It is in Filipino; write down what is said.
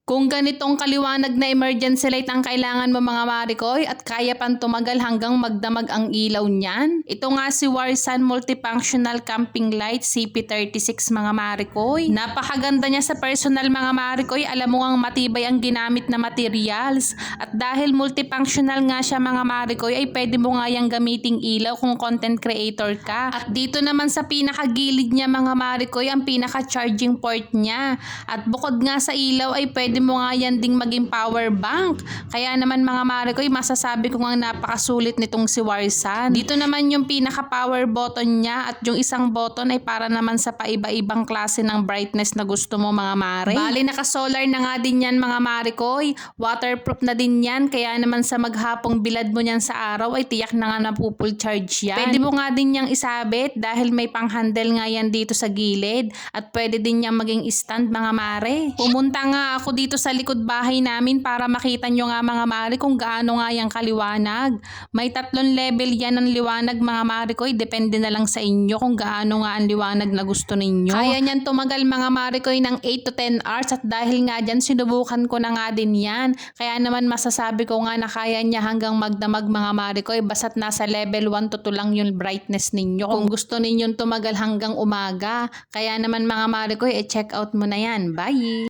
Kung ganitong kaliwanag na emergency light ang kailangan mo mga Marikoy at kaya pang tumagal hanggang magdamag ang ilaw niyan, ito nga si Warsan Multifunctional Camping Light CP36 mga Marikoy. Napakaganda niya sa personal mga Marikoy, alam mo ang matibay ang ginamit na materials. At dahil multifunctional nga siya mga Marikoy ay pwede mo nga yung gamiting ilaw kung content creator ka. At dito naman sa pinakagilid niya mga Marikoy ang pinaka-charging port niya. At bukod nga sa ilaw ay pwede mo nga yan ding maging power bank. Kaya naman mga Marikoy, masasabi ko nga napakasulit nitong si Warsan. Dito naman yung pinaka power button niya at yung isang button ay para naman sa paiba-ibang klase ng brightness na gusto mo mga Mare. Bali naka-solar na nga din yan mga Marikoy. Waterproof na din yan, kaya naman sa maghapong bilad mo niyan sa araw ay tiyak na nga napupul charge yan. Pwede mo nga din niyang isabit dahil may pang-handle nga yan dito sa gilid at pwede din niyang maging stand mga Mare. Pumunta nga ako dito sa likod bahay namin para makita nyo nga mga Mare kung gaano nga yung kaliwanag. May 3 level yan ng liwanag mga Marikoy, depende na lang sa inyo kung gaano nga ang liwanag na gusto ninyo. Kaya niyan tumagal mga Marikoy ng 8 to 10 hours at dahil nga dyan sinubukan ko na nga din yan. Kaya naman masasabi ko nga na kaya niya hanggang magdamag mga Marikoy basta't nasa level 1 to 2 lang yung brightness ninyo. Kung gusto ninyong tumagal hanggang umaga. Kaya naman mga Marikoy, check out mo na yan. Bye!